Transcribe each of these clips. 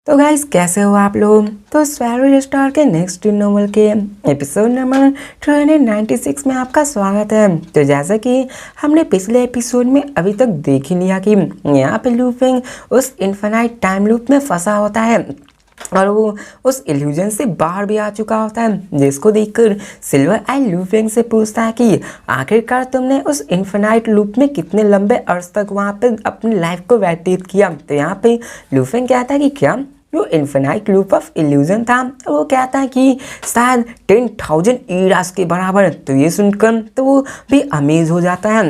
तो गाइस कैसे हो आप लोग। तो स्वैरो स्टार के नेक्स्ट नॉवल के एपिसोड नंबर 396 में आपका स्वागत है। तो जैसा कि हमने पिछले एपिसोड में अभी तक देख ही लिया कि यहाँ पे लूफिंग उस इन्फिनाइट टाइम लूप में फंसा होता है और वो उस इल्यूजन से बाहर भी आ चुका होता है, जिसको देखकर सिल्वर आई लूफिंग से पूछता है कि आखिरकार तुमने उस इन्फिनाइट लूप में कितने लंबे अर्स तक वहाँ पे अपनी लाइफ को व्यतीत किया। तो यहाँ पे लूफिंग कहता है कि क्या जो इन्फिनाइट लूप ऑफ इल्यूजन था वो कहता है कि शायद 10,000 ईरास के बराबर। तो ये सुनकर तो वो भी अमेज हो जाता है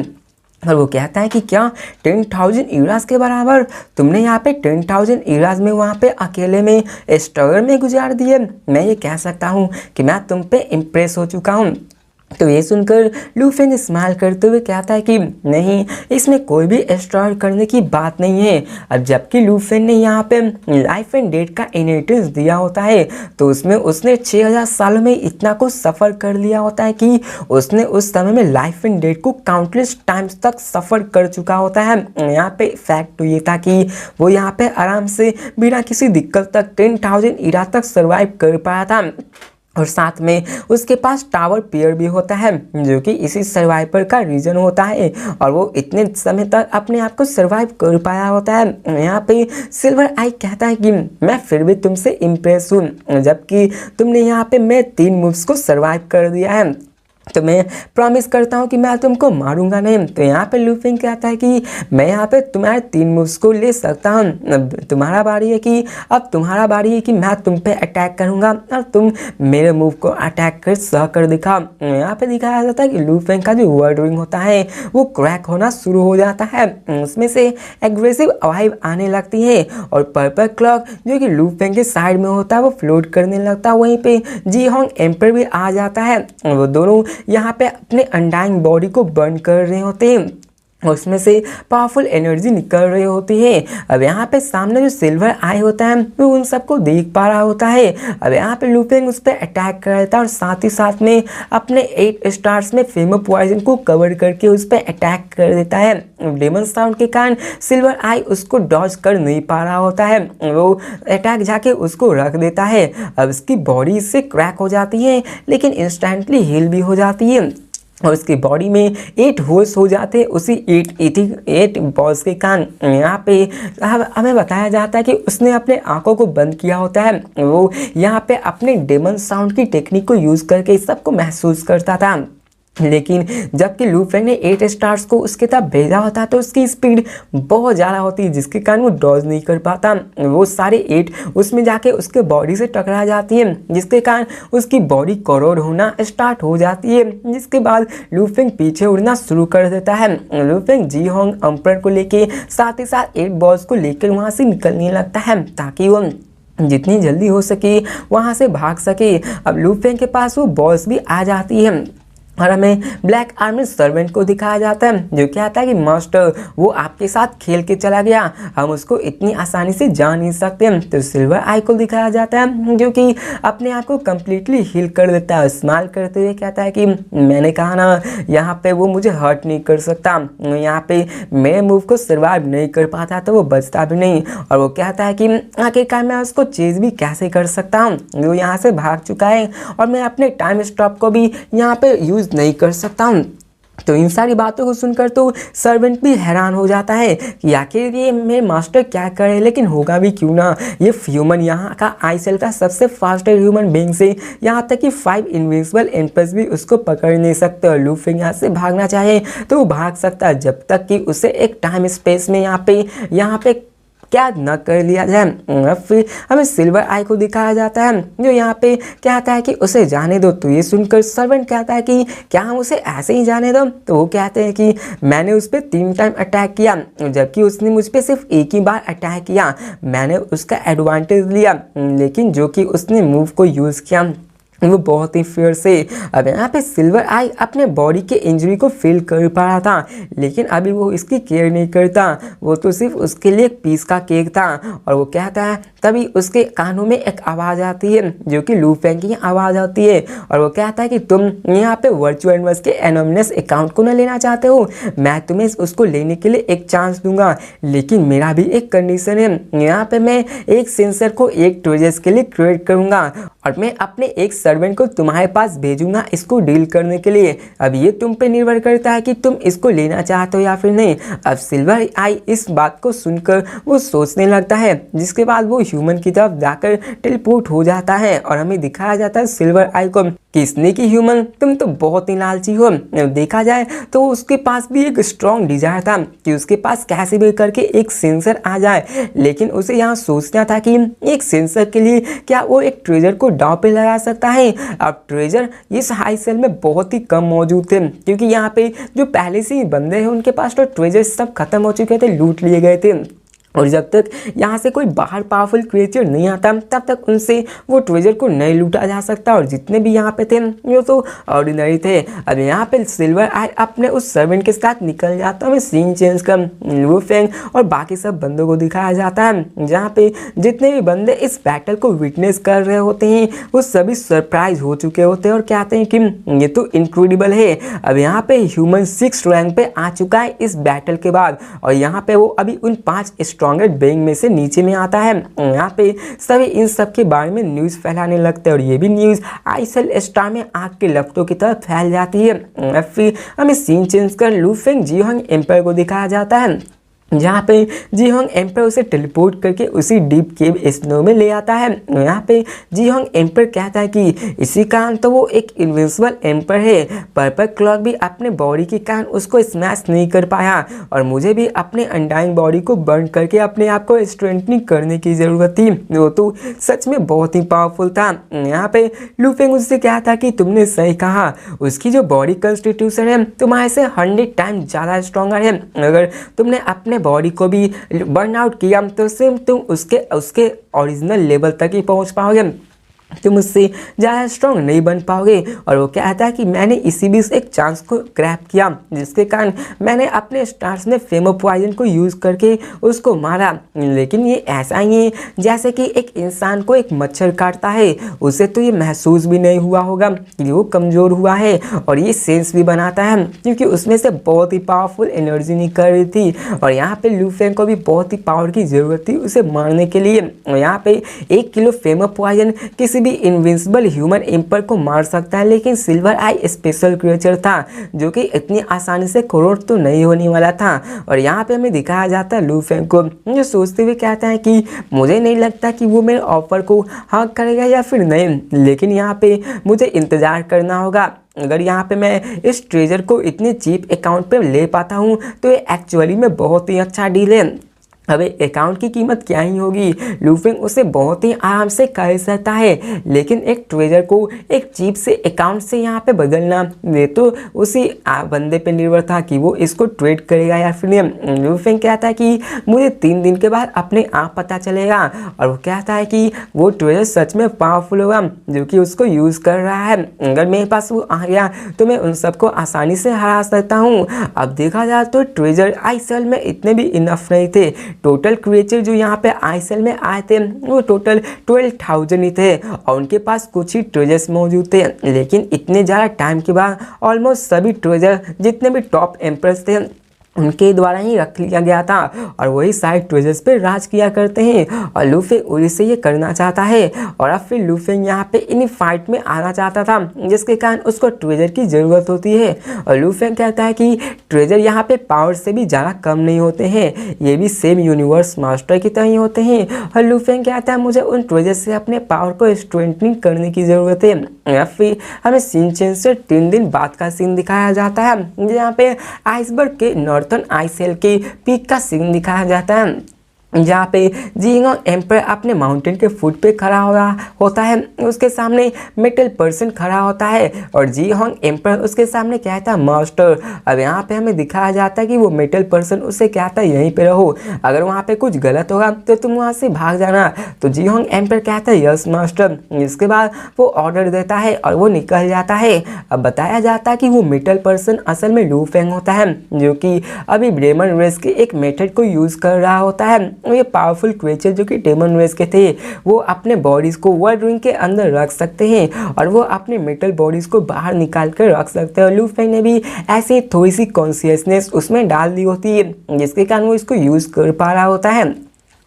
और वो कहता है कि क्या 10,000 ईरास के बराबर तुमने यहाँ पे 10,000 ईरास में वहाँ पे अकेले में स्ट्रगल में गुजार दिए। मैं ये कह सकता हूँ कि मैं तुम पे इम्प्रेस हो चुका हूँ। तो ये सुनकर लूफिंग स्माइल करते हुए कहता है कि नहीं, इसमें कोई भी स्ट्रगल करने की बात नहीं है। अब जबकि लूफिंग ने यहाँ पे लाइफ एंड डेथ का इनहेरिटेंस दिया होता है तो उसमें उसने 6,000 सालों में इतना कुछ सफ़र कर लिया होता है कि उसने उस समय में लाइफ एंड डेथ को काउंटलेस टाइम्स तक सफ़र कर चुका होता है। यहाँ पे फैक्ट तो ये था कि वो यहाँ पे आराम से बिना किसी दिक्कत तक 10,000 ईरा तक सर्वाइव कर पाया था और साथ में उसके पास टावर पेयर भी होता है जो कि इसी सर्वाइवर का रीजन होता है और वो इतने समय तक अपने आप को सर्वाइव कर पाया होता है। यहाँ पे सिल्वर आई कहता है कि मैं फिर भी तुमसे इम्प्रेस हूँ, जबकि तुमने यहाँ पे मैं 3 मूव्स को सर्वाइव कर दिया है तो मैं प्रॉमिस करता हूँ कि मैं तुमको मारूंगा नहीं। तो यहाँ पे लूफिंग कहता है कि मैं यहाँ पे तुम्हारे 3 मूव्स को ले सकता हूँ। अब तुम्हारा बारी है कि मैं तुम पे अटैक करूँगा और तुम मेरे मूव को अटैक कर सह कर दिखाओ। यहाँ पे दिखाया जाता है कि लूफिंग का जो वर्ड रिंग होता है वो क्रैक होना शुरू हो जाता है, उसमें से एग्रेसिव वाइब आने लगती है और पर्पल क्लॉक जो कि लूफिंग के साइड में होता है वो फ्लोट करने लगता है। वहीं पे जी होंग एम्पर भी आ जाता है, वो दोनों यहाँ पे अपने अनडाइंग बॉडी को बर्न कर रहे होते हैं और उसमें से पावरफुल एनर्जी निकल रही होती है। अब यहाँ पे सामने जो सिल्वर आई होता है वो उन सबको देख पा रहा होता है। अब यहाँ पे लूफिंग उस पर अटैक कर देता है और साथ ही साथ में अपने 8 स्टार्स में फेमस पॉइजन को कवर करके उस पर अटैक कर देता है। डेमन साउंड के कारण सिल्वर आई उसको डॉज कर नहीं पा रहा होता है, वो अटैक जाके उसको रख देता है। अब उसकी बॉडी इससे क्रैक हो जाती है लेकिन इंस्टेंटली हील भी हो जाती है और उसकी बॉडी में 8 होल्स हो जाते हैं उसी 8 बॉल्स के कारण। यहाँ पे हमें बताया जाता है कि उसने अपने आंखों को बंद किया होता है, वो यहाँ पे अपने डेमन साउंड की टेक्निक को यूज़ करके सबको महसूस करता था। लेकिन जबकि लूफिंग ने 8 स्टार्स को उसके तरफ भेजा होता है तो उसकी स्पीड बहुत ज़्यादा होती है जिसके कारण वो डॉज नहीं कर पाता। वो सारे 8 उसमें जाके उसके बॉडी से टकरा जाती है जिसके कारण उसकी बॉडी करोड़ होना स्टार्ट हो जाती है, जिसके बाद लूफिंग पीछे उड़ना शुरू कर देता है। लूफिंग जी होंग एम्परर को लेके साथ ही साथ 8 बॉल्स को लेकर वहाँ से निकलने लगता है ताकि वो जितनी जल्दी हो सके वहाँ से भाग सके। अब लूफिंग के पास वो बॉल्स भी आ जाती है और हमें ब्लैक आर्मी सर्वेंट को दिखाया जाता है जो कहता है कि मास्टर वो आपके साथ खेल के चला गया, हम उसको इतनी आसानी से जान नहीं सकते। तो सिल्वर आई को दिखाया जाता है जो कि अपने आप को कम्प्लीटली हील कर देता है, स्माइल करते हुए कहता है कि मैंने कहा ना यहाँ पे वो मुझे हर्ट नहीं कर सकता, यहाँ पे मेरे मूव को सर्वाइव नहीं कर पाता तो वो बचता भी नहीं। और वो कहता है कि आखिरकार मैं उसको चेज भी कैसे कर सकता हूँ, वो यहाँ से भाग चुका है और मैं अपने टाइम स्टॉप को भी यहाँ पे यूज नहीं कर सकता हूँ। तो इन सारी बातों को सुनकर तो सर्वेंट भी हैरान हो जाता है कि आखिर ये मेरे मास्टर क्या करे, लेकिन होगा भी क्यों ना, ये ह्यूमन यहाँ का आईसेल का सबसे फास्टेस्ट ह्यूमन बीइंग से यहाँ तक कि 5 इनविजिबल एम्पर्स भी उसको पकड़ नहीं सकते और लूफिंग यहाँ से भागना चाहे तो वो भाग सकता है जब तक कि उसे एक टाइम स्पेस में यहाँ पे क्या न कर लिया जाए। फिर हमें सिल्वर आई को दिखाया जाता है जो यहाँ पे कहता है कि उसे जाने दो। तो ये सुनकर सर्वेंट कहता है कि क्या हम उसे ऐसे ही जाने दो। तो वो कहते हैं कि मैंने उस पर 3 टाइम अटैक किया जबकि उसने मुझ पर सिर्फ एक ही बार अटैक किया, मैंने उसका एडवांटेज लिया लेकिन जो कि उसने मूव को यूज़ किया वो बहुत ही फियर से अब यहाँ पे सिल्वर आई अपने बॉडी के इंजरी को फील कर पा रहा था, लेकिन अभी वो इसकी केयर नहीं करता। वो तो सिर्फ उसके लिए एक पीस का केक था। और वो कहता है, तभी उसके कानों में एक आवाज़ आती है जो कि लू फेंग की आवाज़ आती है। और वो कहता है कि तुम यहाँ पे वर्चुअल यूनिवर्स के एनोनिमस अकाउंट को न लेना चाहते हो, मैं तुम्हें उसको लेने के लिए एक चांस दूंगा, लेकिन मेरा भी एक कंडीशन है। यहाँ पे मैं एक सेंसर को एक ट्रेजर्स के लिए क्रिएट करूंगा और मैं अपने एक सर्वेंट को तुम्हारे पास भेजूंगा इसको डील करने के लिए। अब ये तुम पे निर्भर करता है कि तुम इसको लेना चाहते हो या फिर नहीं। अब सिल्वर आई इस बात को सुनकर वो सोचने लगता है, जिसके बाद वो ह्यूमन की तरफ जाकर टेलीपोर्ट हो जाता है और हमें दिखाया जाता है सिल्वर आई को, किसने की ह्यूमन तुम तो बहुत ही लालची हो। देखा जाए तो उसके पास भी एक स्ट्रॉन्ग डिजायर था कि उसके पास कैसे भी करके एक सेंसर आ जाए, लेकिन उसे यहाँ सोचना था कि एक सेंसर के लिए क्या वो एक ट्रेजर को दांव पे लगा सकता है। अब ट्रेजर इस हाई सेल में बहुत ही कम मौजूद थे, क्योंकि यहाँ पे जो पहले से ही बंदे हैं उनके पास तो ट्रेजर सब खत्म हो चुके थे, लूट लिए गए थे। और जब तक यहाँ से कोई बाहर पावरफुल क्रिएचर नहीं आता तब तक उनसे वो ट्रेजर को नहीं लूटा जा सकता। और जितने भी यहाँ पे थे वो तो ऑर्डिनरी थे। अब यहाँ पे सिल्वर आई अपने उस सर्वेंट के साथ निकल जाता है। सीन चेंज कर लू फेंग और बाकी सब बंदों को दिखाया जाता है, जहाँ पे जितने भी बंदे इस बैटल को विटनेस कर रहे होते हैं वो सभी सरप्राइज हो चुके होते हैं और कहते हैं कि ये तो इनक्रेडिबल है। अब यहाँ पे ह्यूमन 6 रैंक पे आ चुका है इस बैटल के बाद, और यहाँ पे वो अभी उन 5 स्ट्रॉन्गेस्ट बेइंग में से नीचे में आता है। यहाँ पे सभी इन सब के बारे में न्यूज़ फैलाने लगते हैं और ये भी न्यूज़ आईसेल स्टार में आग के लपटों की तरह फैल जाती है। फिर हमें सीन चेंज कर लू फेंग जीहोंग एम्पायर को दिखाया जाता है, जहाँ पे जीहोंग एम्पायर उसे टेलीपोर्ट करके उसी डीप केव स्नो में ले आता है। यहाँ पे जीहोंग एम्पायर कहता है कि इसी कारण तो वो एक इनविंसिबल एम्पायर है। पर्पल क्लॉक भी अपने बॉडी के कारण उसको स्मैश नहीं कर पाया और मुझे भी अपने अनडाइंग बॉडी को बर्न करके अपने आप को स्ट्रेंथनिंग करने की ज़रूरत थी। वो तो सच में बहुत ही पावरफुल था। यहाँ पे लू फेंग उससे कहा था कि तुमने सही कहा, उसकी जो बॉडी कॉन्स्टिट्यूशन है तुम्हारे से 100 टाइम ज़्यादा स्ट्रॉन्गर है। अगर तुमने अपने बॉडी को भी बर्न आउट किया तो सिर्फ तुम उसके ओरिजिनल लेवल तक ही पहुंच पाओगे, तुम उससे ज़्यादा स्ट्रॉन्ग नहीं बन पाओगे। और वो कहता है कि मैंने इसी बीच एक चांस को ग्रैब किया, जिसके कारण मैंने अपने स्टार्स में फेमो पॉइजन को यूज़ करके उसको मारा। लेकिन ये ऐसा ही है जैसे कि एक इंसान को एक मच्छर काटता है, उसे तो ये महसूस भी नहीं हुआ होगा कि वो कमज़ोर हुआ है, और ये सेंस भी बनाता है क्योंकि उसमें से बहुत ही पावरफुल एनर्जी निकल रही थी। और यहाँ पे लू फेंग को भी बहुत ही पावर की ज़रूरत थी उसे मारने के लिए। और यहाँ पे 1 किलो फेमो पॉइजन किसी भी इनविंसिबल ह्यूमन एम्पायर को मार सकता है, लेकिन सिल्वर आई स्पेशल क्रिएचर था जो कि इतनी आसानी से क्रोट तो नहीं होने वाला था। और यहाँ पे हमें दिखाया जाता है लू फेंग को जो सोचते हुए कहता है कि मुझे नहीं लगता कि वो मेरे ऑफर को हाँ करेगा या फिर नहीं, लेकिन यहाँ पे मुझे इंतज़ार करना होगा। अगर यहाँ पे मैं इस ट्रेजर को इतने चीप अकाउंट पे ले पाता हूँ तो ये एक्चुअली में बहुत ही अच्छा डील है। अब अकाउंट की कीमत क्या ही होगी, लू फेंग उसे बहुत ही आराम से कर सकता है, लेकिन एक ट्रेजर को एक चीप से अकाउंट से यहाँ पे बदलना ये तो उसी बंदे पे निर्भर था कि वो इसको ट्रेड करेगा या फिर नहीं। लू फेंग कहता है कि मुझे 3 दिन के बाद अपने आप पता चलेगा, और वो कहता है कि वो ट्रेजर सच में पावरफुल होगा जो कि उसको यूज़ कर रहा है। अगर मेरे पास वो आ गया तो मैं उन सबको आसानी से हरा सकता हूँ। अब देखा जाए तो ट्रेजर आईसेल में इतने भी इनफ नहीं थे। टोटल क्रिएचर जो यहाँ पे आईसेल में आए थे वो टोटल 12,000 ही थे और उनके पास कुछ ही ट्रेजर्स मौजूद थे, लेकिन इतने ज़्यादा टाइम के बाद ऑलमोस्ट सभी ट्रेजर जितने भी टॉप एम्परर्स थे उनके द्वारा ही रख लिया गया था और वही साइड ट्रेजर्स पे राज किया करते हैं। और लू फेंग उरी से ये करना चाहता है, और अब फिर लू फेंग यहाँ पे इन फाइट में आना चाहता था, जिसके कारण उसको ट्रेजर की ज़रूरत होती है। और लू फेंग कहता है कि ट्रेजर यहाँ पे पावर से भी ज़्यादा कम नहीं होते हैं, ये भी सेम यूनिवर्स मास्टर की तरह ही होते हैं। और लू फेंग कहता है मुझे उन ट्रेजर से अपने पावर को स्ट्रेंथनिंग करने की ज़रूरत है। या फिर हमें सीन चेंज से 3 दिन बाद का सीन दिखाया जाता है, जहाँ पे आइसबर्ग के नॉर्थन आइसेल के पीक का सीन दिखाया जाता है। जहाँ पे जीहोंग एम्पर अपने माउंटेन के फुट पे खड़ा हो रहा होता है, उसके सामने मेटल पर्सन खड़ा होता है और जीहोंग एम्पर उसके सामने कहता है मास्टर। अब यहाँ पे हमें दिखाया जाता है कि वो मेटल पर्सन उससे कहता है यहीं पे रहो, अगर वहाँ पे कुछ गलत होगा तो तुम वहाँ से भाग जाना। तो जीहोंग एम्पर कहता है यस मास्टर। इसके बाद वो ऑर्डर देता है और वो निकल जाता है। अब बताया जाता है कि वो मेटल पर्सन असल में लू फेंग होता है, जो कि अभी डेमन रेस के एक मेथड को यूज़ कर रहा होता है। ये पावरफुल क्रिएचर जो कि डेमन रेस के थे, वो अपने बॉडीज़ को वर्ल्ड रिंग के अंदर रख सकते हैं और वो अपने मेटल बॉडीज़ को बाहर निकाल कर रख सकते हैं। और लू फेंग ने भी ऐसे थोड़ी सी कॉन्शियसनेस उसमें डाल दी होती है, जिसके कारण वो इसको यूज़ कर पा रहा होता है।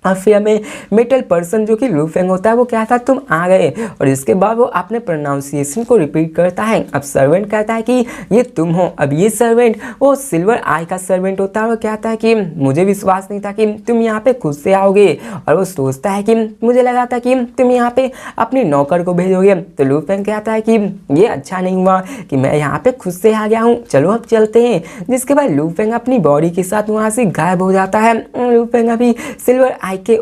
और फिर हमें मेटल पर्सन जो कि लू फेंग होता है वो कहता है तुम आ गए, और इसके बाद वो अपने प्रोनाउंसिएशन को रिपीट करता है। अब सर्वेंट कहता है कि ये तुम हो। अब ये सर्वेंट वो सिल्वर आई का सर्वेंट होता है। वो कहता है कि मुझे विश्वास नहीं था कि तुम यहाँ पे खुद से आओगे, और वो सोचता है कि मुझे लगा था कि तुम यहाँ पे अपने नौकर को भेजोगे। तो लू फेंग कहता है कि ये अच्छा नहीं हुआ कि मैं यहाँ पे खुद से आ गया हूँ, चलो अब चलते हैं। जिसके बाद लू फेंग अपनी बॉडी के साथ वहाँ से गायब हो जाता है। लू फेंग अभी सिल्वर आई के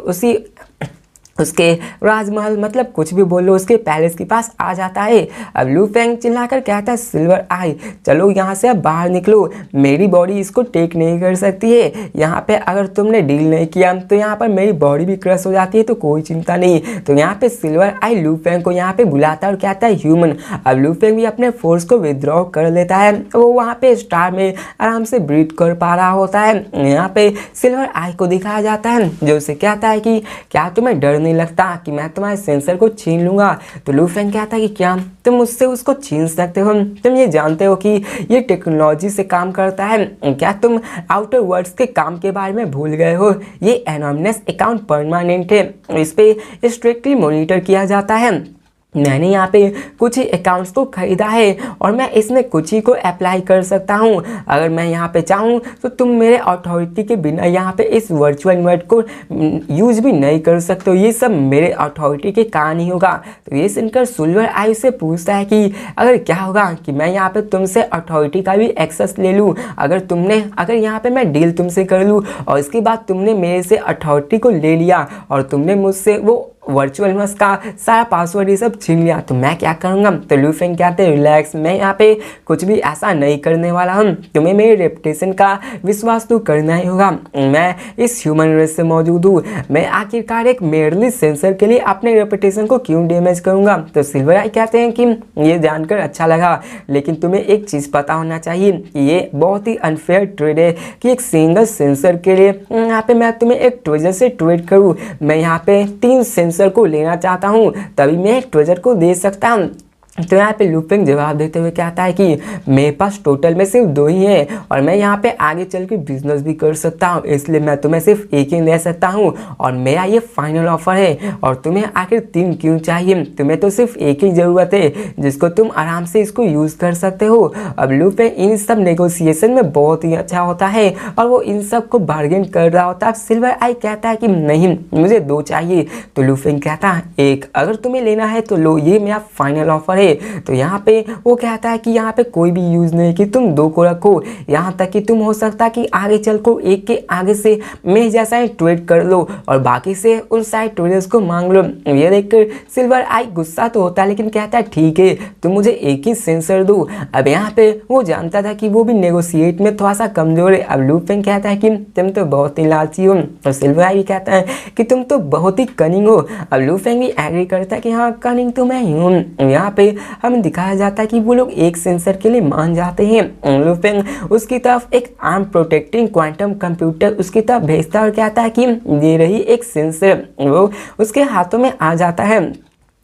उसके राजमहल, मतलब कुछ भी बोलो, उसके पैलेस के पास आ जाता है। अब लू फेंग चिल्लाकर कहता है सिल्वर आई चलो यहाँ से अब बाहर निकलो, मेरी बॉडी इसको टेक नहीं कर सकती है। यहाँ पे अगर तुमने डील नहीं किया तो यहाँ पर मेरी बॉडी भी क्रश हो जाती है, तो कोई चिंता नहीं। तो यहाँ पे सिल्वर आई लू फेंग को यहाँ पे बुलाता है और कहता है ह्यूमन। अब लू फेंग भी अपने फोर्स को विदड्रॉ कर लेता है। वो वहाँ पे स्टार में आराम से ब्रीथ कर पा रहा होता है। यहाँ पे सिल्वर आई को दिखाया जाता है, जो उसे कहता है कि क्या तुम्हें डर नहीं लगता कि मैं तुम्हारे सेंसर को छीन लूंगा। तो लू फेंग कहता है कि क्या तुम मुझसे उसको छीन सकते हो? तुम ये जानते हो कि ये टेक्नोलॉजी से काम करता है? क्या तुम आउटर वर्ल्ड्स के काम के बारे में भूल गए हो? ये एनोनिमस अकाउंट परमानेंट है, इस पे स्ट्रिक्टली मॉनिटर किया जाता है। मैंने यहाँ पे कुछ ही अकाउंट्स को खरीदा है और मैं इसमें कुछ ही को अप्लाई कर सकता हूँ। अगर मैं यहाँ पे चाहूँ तो तुम मेरे अथॉरिटी के बिना यहाँ पे इस वर्चुअल वर्ल्ड को यूज भी नहीं कर सकते हो। ये सब मेरे अथॉरिटी के कारण ही होगा। तो ये सुनकर सिल्वर आई से पूछता है कि अगर क्या होगा कि मैं यहाँ पे तुमसे अथॉरिटी का भी एक्सेस ले लूँ, अगर यहाँ पे मैं डील तुमसे कर लूँ और इसके बाद तुमने मेरे से अथॉरिटी को ले लिया और तुमने मुझसे वो वर्चुअल मस का सारा पासवर्ड ये सब छीन लिया, तो मैं क्या करूँगा? तो लू फेंग कहते हैं रिलैक्स, मैं यहाँ पे कुछ भी ऐसा नहीं करने वाला हूँ। तुम्हें मेरी रेपुटेशन का विश्वास तो करना ही होगा। मैं इस ह्यूमन रेस से मौजूद हूँ, मैं आखिरकार एक मेयरली सेंसर के लिए अपने रेपुटेशन को क्यों डैमेज करूँगा? तो सिल्वर आई कहते हैं कि ये जानकर अच्छा लगा, लेकिन तुम्हें एक चीज़ पता होना चाहिए कि ये बहुत ही अनफेयर ट्रेड है कि एक सिंगल सेंसर के लिए यहाँ पे मैं तुम्हें एक ट्रेजर से ट्रेड करूँ। मैं यहाँ पे 3 सेंसर को लेना चाहता हूँ, तभी मैं एक ट्रेजर को दे सकता हूँ। तो यहाँ पे लू फेंग जवाब देते हुए कहता है कि मेरे पास टोटल में सिर्फ 2 ही हैं और मैं यहाँ पे आगे चल के बिजनेस भी कर सकता हूँ, इसलिए मैं तुम्हें सिर्फ एक ही दे सकता हूँ और मेरा ये फाइनल ऑफर है। और तुम्हें आखिर 3 क्यों चाहिए? तुम्हें तो सिर्फ एक ही ज़रूरत है जिसको तुम आराम से इसको यूज़ कर सकते हो। अब लू फेंग इन सब नेगोशिएशन में बहुत ही अच्छा होता है और वो इन सब को बार्गेन कर रहा होता है। सिल्वर आई कहता है कि नहीं, मुझे 2 चाहिए। तो लू फेंग कहता है एक, अगर तुम्हें लेना है तो लो, ये मेरा फाइनल ऑफर है। तो यहाँ पे वो कहता है कि यहाँ पे कोई भी यूज नहीं कि तुम 2 को रखो, यहाँ तक कि तुम हो सकता है कि आगे चल को एक के आगे से मैं जैसा ही ट्रेड कर लो और बाकी से उन सारे ट्रेडर्स को मांग लो। ये देखकर सिल्वर आई गुस्सा तो होता है, लेकिन कहता है ठीक है, तुम मुझे एक ही सेंसर दो। अब यहाँ पे वो जानता था कि वो भी नेगोशिएट में थोड़ा सा कमजोर है। अब लू फेंग कहता है कि तुम तो बहुत ही लालची हो और सिल्वर आई भी कहता है कि तुम तो बहुत ही कनिंग हो। अब लू फेंग भी एग्री करता है कि हाँ, कनिंग तो मैं ही हूँ। यहाँ पे हमें दिखाया जाता है कि वो लोग एक सेंसर के लिए मान जाते हैं। लू फेंग उसकी तरफ एक आर्म प्रोटेक्टिंग क्वांटम कंप्यूटर उसकी तरफ भेजता है और कहता है कि ये रही एक सेंसर। वो उसके हाथों में आ जाता है।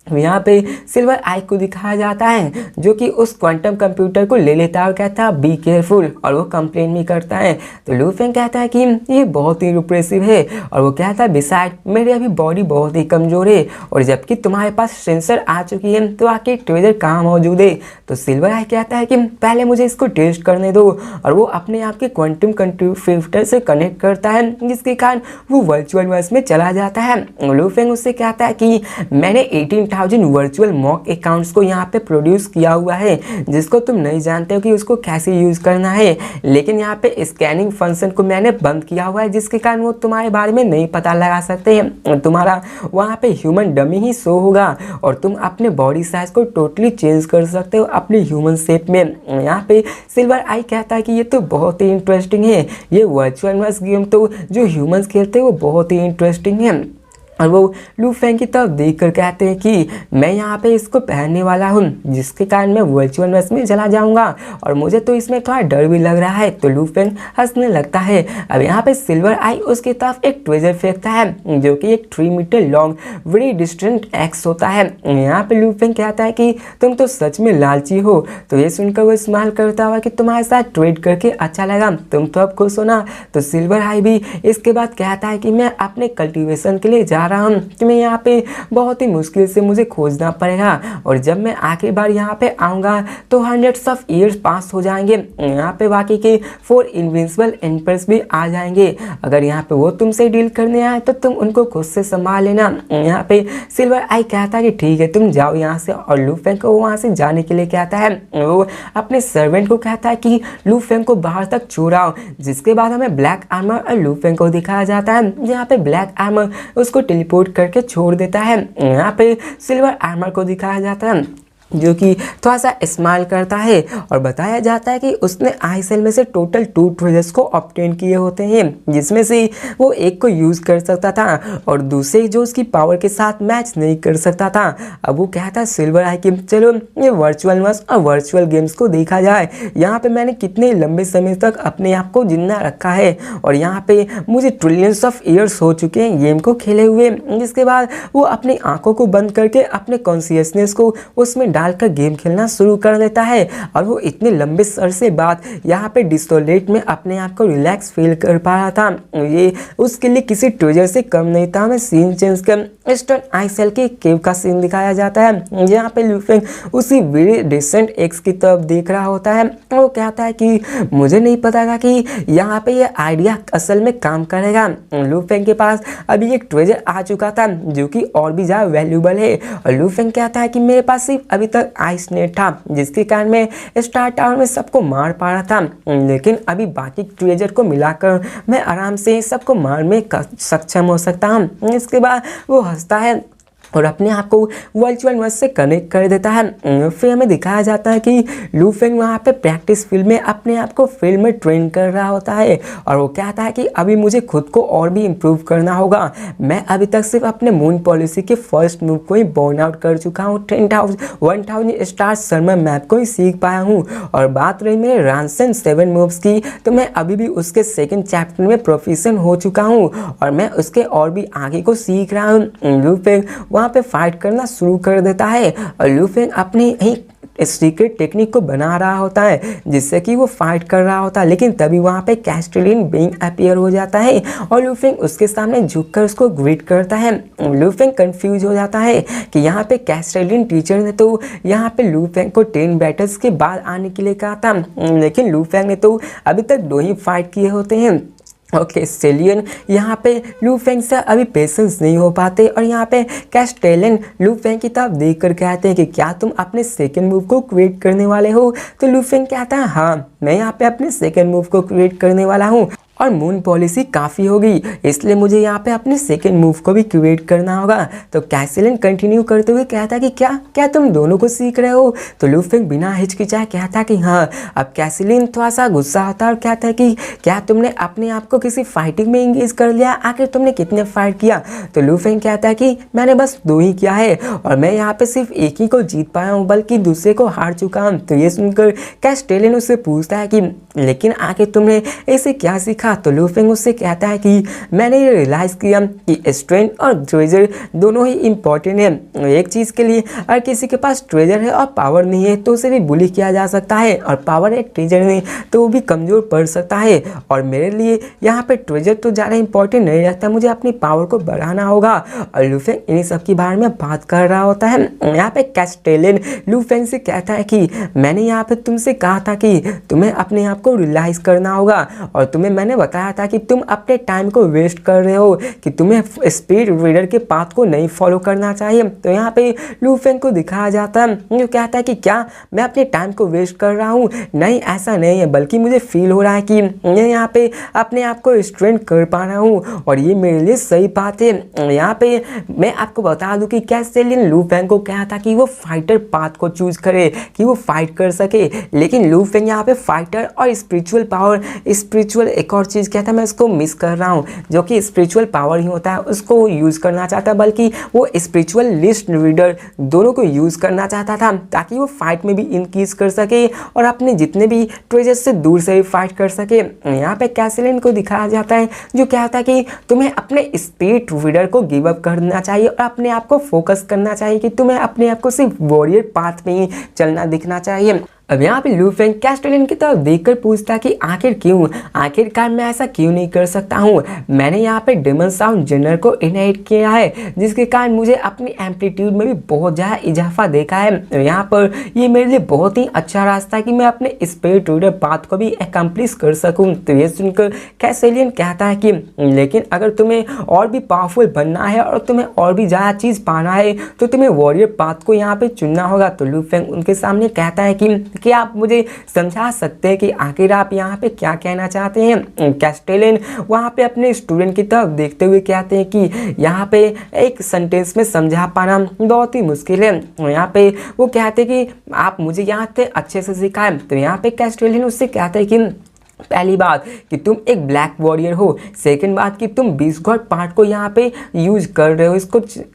यहाँ पे सिल्वर आई को दिखाया जाता है जो कि उस क्वांटम कंप्यूटर को ले लेता है और कहता है बी केयरफुल, और वो कंप्लेन भी करता है। तो लू फेंग कहता है कि ये बहुत ही रिप्रेसिव है और वो कहता है बिसाइड मेरी अभी बॉडी बहुत ही कमज़ोर है और जबकि तुम्हारे पास सेंसर आ चुकी है तो आखिर ट्रेजर कहाँ मौजूद है? तो सिल्वर आई कहता है कि पहले मुझे इसको टेस्ट करने दो, और वो अपने आप के क्वांटम कंप्यूटर से कनेक्ट करता है जिसके कारण वो वर्चुअल वर्ल्ड में चला जाता है। लू फेंग उससे कहता है कि मैंने 18 10,000 वर्चुअल मॉक अकाउंट्स को यहाँ पे प्रोड्यूस किया हुआ है, जिसको तुम नहीं जानते हो कि उसको कैसे यूज़ करना है। लेकिन यहाँ पे स्कैनिंग फंक्शन को मैंने बंद किया हुआ है, जिसके कारण वो तुम्हारे बारे में नहीं पता लगा सकते। तुम्हारा वहाँ पे ह्यूमन डमी ही शो होगा और तुम अपने बॉडी साइज को टोटली चेंज कर सकते हो अपने ह्यूमन शेप में। यहाँ पे सिल्वर आई कहता है कि ये तो बहुत ही इंटरेस्टिंग है, ये वर्चुअल वर्स गेम तो जो ह्यूमंस खेलते हैं वो बहुत ही इंटरेस्टिंग है। और वो लू फेंग की तरफ देख कर कहते हैं कि मैं यहाँ पे इसको पहनने वाला हूँ, जिसके कारण मैं वर्चुअल वर्स में चला जाऊँगा और मुझे तो इसमें थोड़ा डर भी लग रहा है। तो लू फेंग हंसने लगता है। अब यहाँ पे सिल्वर आई उसकी तरफ एक ट्रेजर फेंकता है, जो कि एक 3 meter long very distant X होता है। यहाँ पे लू फेंग कहता है कि तुम तो सच में लालची हो। तो ये सुनकर वो स्माइल करता हुआ कि तुम्हारे साथ ट्रेड करके अच्छा लगा, तुम तो अब खुश हो ना। तो सिल्वर आई भी इसके बाद कहता है कि मैं अपने कल्टीवेशन के लिए जा रहा हूँ, कि मैं यहाँ पे बहुत ही मुश्किल से मुझे खोजना पड़ेगा और जब मैं आखिरी बार यहाँ पे आऊँगा तो हंड्रेड्स ऑफ ईयर्स पास हो जाएंगे। यहाँ पे बाकी के 4 इनविंसिबल एम्पर्स भी आ जाएंगे। अगर यहाँ पे वो तुमसे डील करने आए तो तुम उनको खुद से संभाल लेना। यहाँ पे सिल्वर आई कहता है कि ठीक है तुम जाओ यहाँ से, और लू फेंग को वहाँ से जाने के लिए कहता है। वो अपने सर्वेंट को कहता है कि लू फेंग को बाहर तक छोड़ाओ। जिसके बाद हमें ब्लैक आर्मर और लू फेंग को दिखाया जाता है। यहाँ पे ब्लैक आर्मर उसको टेलीपोर्ट करके छोड़ देता है। यहाँ पे सिल्वर आर्मर को दिखाया जाता है, जो कि थोड़ा सा स्माइल करता है और बताया जाता है कि उसने आई सेल में से टोटल 2 ट्रेजर्स को ऑब्टेन किए होते हैं, जिसमें से वो एक को यूज़ कर सकता था और दूसरे जो उसकी पावर के साथ मैच नहीं कर सकता था। अब वो कहता है सिल्वर आई कि चलो ये वर्चुअल वर्स और वर्चुअल गेम्स को देखा जाए। यहाँ पे मैंने कितने लंबे समय तक अपने आप को जिंदा रखा है और यहाँ पे मुझे ट्रिलियंस ऑफ ईयर्स हो चुके हैं गेम को खेले हुए। जिसके बाद वो अपनी आंखों को बंद करके अपने कॉन्शियसनेस को उसमें डालकर गेम खेलना शुरू कर देता है और वो इतने लंबे अरसे बाद यहाँ पे डिस्टोलेट में अपने आप को रिलैक्स फील कर पा रहा था। ये उसके लिए किसी ट्रेजर से कम नहीं था। हमें सीन चेंज कर ईस्टर्न आई सेल के केव का सीन दिखाया जाता है, जहाँ पे लू फेंग उसी वेरी डिसेंट एक्स की तरफ देख रहा होता है। वो कहता है कि मुझे नहीं पता था कि यहाँ पे ये आइडिया असल में काम करेगा। लू फेंग के पास अभी एक ट्रेजर आ चुका था जो कि और भी ज़्यादा वैल्यूबल है और लू फेंग कहता है कि मेरे पास सिर्फ अभी तक आइस नेट था, जिसके कारण मैं स्टार टावर में सबको मार पा रहा था, लेकिन अभी बाकी ट्रेजर को मिलाकर मैं आराम से सबको मार में सक्षम हो सकता हूँ। इसके बाद वो हंसता है और अपने आप को वर्चुअल वर्ल्ड से कनेक्ट कर देता है। फिर हमें दिखाया जाता है कि लू फेंग वहाँ पे प्रैक्टिस फील्ड में अपने आप को फील्ड में ट्रेन कर रहा होता है और वो कहता है कि अभी मुझे खुद को और भी इम्प्रूव करना होगा। मैं अभी तक सिर्फ अपने मून पॉलिसी के फर्स्ट मूव को ही बर्न आउट कर चुका हूँ, 10,000 स्टार सर्मर मैप को ही सीख पाया हूँ। और बात रही मेरे रांसन 7 मूव्स की, तो मैं अभी भी उसके सेकेंड चैप्टर में प्रोफिशिएंट हो चुका हूँ और मैं उसके और भी आगे को सीख रहा हूँ। लू फेंग वहाँ पे फाइट करना शुरू कर देता है और लू फेंग अपनी ही सीक्रेट टेक्निक को बना रहा होता है जिससे कि वो फाइट कर रहा होता है। लेकिन तभी वहाँ पे कैस्टेलिन बीइंग अपीयर हो जाता है और लू फेंग उसके सामने झुककर उसको ग्रीट करता है। लू फेंग कंफ्यूज हो जाता है कि यहाँ पे कैस्टेलिन टीचर ने तो यहाँ पे लू फेंग को 10 बैटल्स के बाद आने के लिए कहा था, लेकिन लू फेंग ने तो अभी तक 2 ही फाइट किए होते हैं। कैस्टेलियन यहाँ पे लू फेंग से अभी पेशेंस नहीं हो पाते और यहाँ पे कैस्टेलियन लू फेंग की तरफ देख कर कहते हैं कि क्या तुम अपने सेकंड मूव को क्रिएट करने वाले हो। तो लू फेंग कहता है हाँ, मैं यहाँ पे अपने सेकंड मूव को क्रिएट करने वाला हूँ और मून पॉलिसी काफ़ी होगी, इसलिए मुझे यहाँ पे अपने सेकंड मूव को भी क्रिएट करना होगा। तो कैस्टेलिन कंटिन्यू करते हुए कहता कि क्या तुम दोनों को सीख रहे हो। तो लू फेंग बिना हिचकिचाए कहता कि हाँ। अब कैस्टेलिन थोड़ा सा गुस्सा होता है और कहता है कि क्या तुमने अपने आप को किसी फाइटिंग में इंगेज कर लिया, आखिर तुमने कितने फाइट किया। तो लू फेंग कहता है कि मैंने बस 2 ही किया है और मैं यहाँ पे सिर्फ एक ही को जीत पाया हूँ, बल्कि दूसरे को हार चुका हूँ। तो ये सुनकर कैस्टेलिन उससे पूछता है कि लेकिन आखिर तुमने ऐसे क्या सीखा। तो लू फेंग उससे कहता है कि मैंने ये रियलाइज़ किया कि स्ट्रेंथ और ट्रेजर दोनों ही इम्पॉर्टेंट है। एक चीज़ के लिए अगर किसी के पास ट्रेजर है और पावर नहीं है तो उसे भी बुली किया जा सकता है, और पावर है ट्रेजर नहीं तो वो भी कमज़ोर पड़ सकता है। और मेरे लिए यहाँ पे ट्रेजर तो ज़्यादा इंपॉर्टेंट नहीं रहता, मुझे अपनी पावर को बढ़ाना होगा। और लू फेंग इन्हीं सब के बारे में बात कर रहा होता है। यहाँ पे कैस्टेलिन लू फेंग से कहता है कि मैंने यहाँ पे तुमसे कहा था कि तुम्हें अपने आप को रियलाइज़ करना होगा और तुम्हें मैंने मैंने बताया था कि तुम अपने टाइम को वेस्ट कर रहे हो, कि तुम्हें स्पीड रीडर के पाथ को नहीं फॉलो करना चाहिए। तो यहाँ पे लू फेंग को दिखाया जाता है, जो कहता है कि क्या मैं अपने टाइम को वेस्ट कर रहा हूँ? नहीं, ऐसा नहीं है, बल्कि मुझे फील हो रहा है कि मैं यहाँ पे अपने आप को स्ट्रेन कर पा रहा हूँ और ये मेरे लिए सही बात है। यहाँ पे मैं आपको बता दूं कि कैस्टेलियन लू फेंग को कहा था कि वो फाइटर पाथ को चूज करे, कि वो फाइट कर सके, लेकिन लू फेंग यहाँ पे फाइटर और स्पिरिचुअल पावर, स्पिरिचुअल एक और चीज़ क्या था मैं इसको मिस कर रहा हूँ, जो कि स्पिरिचुअल पावर ही होता है, उसको यूज़ करना चाहता, बल्कि वो स्पिरिचुअल लिस्ट रीडर दोनों को यूज़ करना चाहता था, ताकि वो फाइट में भी इंक्रीज कर सके और अपने जितने भी ट्रेजर से दूर से भी फाइट कर सके। यहाँ पे कैस्टेलियन को दिखाया जाता है, जो कहता है कि तुम्हें अपने स्पिरिट रीडर को गिव अप करना चाहिए और अपने आप को फोकस करना चाहिए, कि तुम्हें अपने आप को सिर्फ वॉरियर पाथ में ही चलना दिखना चाहिए। अब यहाँ पे लू फेंग कैस्टेलियन की तरफ देखकर पूछता कि आखिर क्यों, आखिरकार मैं ऐसा क्यों नहीं कर सकता हूँ? मैंने यहाँ पे डेमन साउंड जनरल को इनहेरिट किया है, जिसके कारण मुझे अपनी एम्पलीट्यूड में भी बहुत ज़्यादा इजाफा देखा है। यहाँ पर ये मेरे लिए बहुत ही अच्छा रास्ता है कि मैं अपने स्पिरिट रीडर पाथ को भी एकम्प्लिश कर सकूँ। तो ये सुनकर कैस्टेलियन कहता है कि लेकिन अगर तुम्हें और भी पावरफुल बनना है और तुम्हें और भी ज़्यादा चीज़ पाना है, तो तुम्हें वॉरियर पाथ को यहाँ पे चुनना होगा। तो लू फेंग उनके सामने कहता है कि आप मुझे समझा सकते हैं कि आखिर आप यहाँ पे क्या कहना चाहते हैं? कैस्टेलियन वहाँ पे अपने स्टूडेंट की तरफ देखते हुए कहते हैं कि यहाँ पे एक सेंटेंस में समझा पाना बहुत ही मुश्किल है। यहाँ पे वो कहते हैं कि आप मुझे यहाँ पे अच्छे से सिखाएं। तो यहाँ पे कैस्टेलियन उससे कहते हैं कि पहली बात कि तुम एक ब्लैक वॉरियर हो, सेकंड बात कि तुम बीस्ट गॉड पार्ट को यहाँ पे यूज कर रहे हो,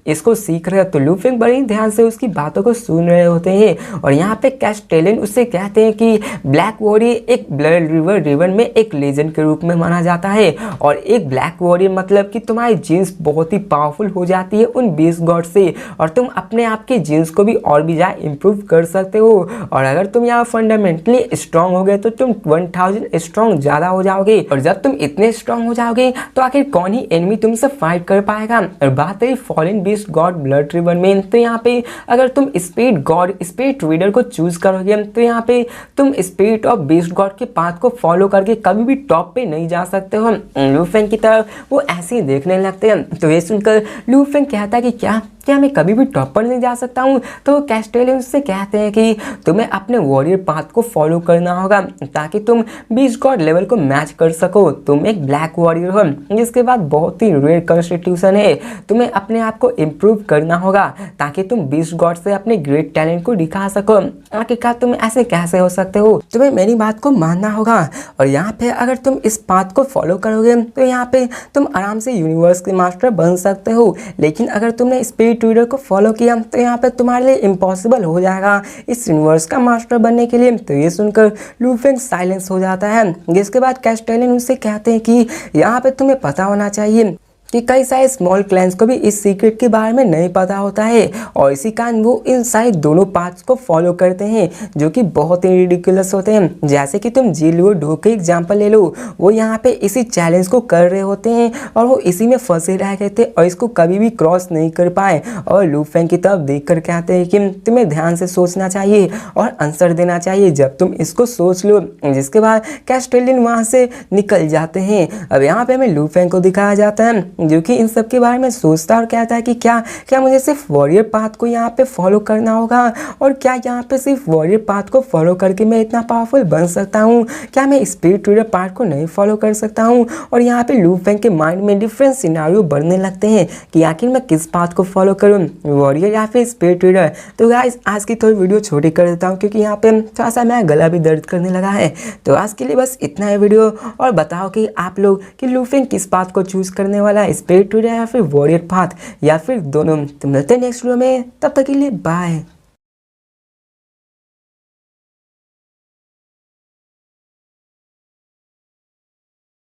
इसको सीख रहे हो। तो लू फेंग बड़े ध्यान से उसकी बातों को सुन रहे होते हैं और यहाँ पे कैस्टेलियन उससे कहते हैं कि ब्लैक वॉरियर एक ब्लड रिवर रिवन में एक लेजेंड के रूप में माना जाता है, और एक ब्लैक वॉरियर मतलब कि तुम्हारी जीन्स बहुत ही पावरफुल हो जाती है उन बीस्ट गॉड से, और तुम अपने आप के जीन्स को भी और भी ज़्यादा इम्प्रूव कर सकते हो। और अगर तुम यहाँ फंडामेंटली स्ट्रांग हो गए तो तुम 1000 स्ट्रांग ज़्यादा हो जाओगे, और जब तुम इतने स्ट्रांग हो जाओगे तो आखिर कौन ही एनिमी तुमसे फाइट कर पाएगा। और बात रही फॉलन बीस्ट गॉड ब्लड रिवन में, तो यहाँ पे अगर तुम स्पिरिट रीडर को चूज करोगे तो यहाँ पे तुम स्पिरिट ऑफ बीस्ट गॉड के पाथ को फॉलो करके कभी भी टॉप पे नहीं जा सकते हो। लू फेंग की तरफ वो ऐसे ही देखने लगते हैं। तो ये सुनकर लू फेंग कहता है कि क्या मैं कभी भी टॉप पर नहीं जा सकता हूँ? तो कैस्टेलियन से कहते हैं कि तुम्हें अपने वॉरियर पाथ को फॉलो करना होगा ताकि तुम बीस्ट गॉड लेवल को मैच कर सको। तुम एक ब्लैक वॉरियर हो, जिसके बाद बहुत ही रेयर कॉन्स्टिट्यूशन है। तुम्हें अपने आप को इम्प्रूव करना होगा ताकि तुम बीस्ट गॉड से अपने ग्रेट टैलेंट को दिखा सको। आखिरकार तुम ऐसे कैसे हो सकते हो? तुम्हें मेरी बात को मानना होगा, और यहाँ पे अगर तुम इस पाथ को फॉलो करोगे तो यहाँ पे तुम आराम से यूनिवर्स के मास्टर बन सकते हो। लेकिन अगर तुमने स्पिरिट रीडर को फॉलो किया तो यहाँ पे तुम्हारे लिए इम्पॉसिबल हो जाएगा इस यूनिवर्स का मास्टर बनने के लिए। तो ये सुनकर लू फेंग साइलेंस हो जाता है, जिसके बाद कैस्टेलियन उनसे कहते हैं कि यहाँ पे तुम्हें पता होना चाहिए कि कई सारे स्मॉल क्लैंस को भी इस सीक्रेट के बारे में नहीं पता होता है, और इसी कारण वो इन सारे दोनों पाथ्स को फॉलो करते हैं जो कि बहुत ही रिडिकुलस होते हैं। जैसे कि तुम जीलुओ डो के एग्जाम्पल ले लो, वो यहाँ पे इसी चैलेंज को कर रहे होते हैं और वो इसी में फंसे रह गए थे और इसको कभी भी क्रॉस नहीं कर पाए। और लू फेंग की तरफ देख कर कहते हैं कि तुम्हें ध्यान से सोचना चाहिए और आंसर देना चाहिए जब तुम इसको सोच लो। जिसके बाद कैस्टेलियन वहाँ से निकल जाते हैं। अब यहाँ पे हमें लू फेंग को दिखाया जाता है जो कि इन सब के बारे में सोचता है और कहता है कि क्या मुझे सिर्फ वॉरियर पाथ को यहाँ पे फॉलो करना होगा, और क्या यहाँ पे सिर्फ वॉरियर पाथ को फॉलो करके मैं इतना पावरफुल बन सकता हूँ? क्या मैं स्पिरिट रीडर पाथ को नहीं फॉलो कर सकता हूँ? और यहाँ पे लू फेंग के माइंड में डिफरेंट सिनारियो बढ़ने लगते हैं कि आखिर मैं किस पाथ को फॉलो करूँ, वॉरियर या फिर स्पिरिट रीडर। तो गाइस आज की थोड़ी वीडियो छोटी कर देता हूँ क्योंकि यहाँ पे थोड़ा सा मेरा गला भी दर्द करने लगा है। तो आज के लिए बस इतना है वीडियो, और बताओ कि आप लोग कि लू फेंग किस पाथ को चूज करने वाला है, स्पिरिट रीडर या फिर वॉरियर पाथ, या फिर दोनों। तो मिलते हैं नेक्स्ट वीडियो में, तब तक के लिए बाय।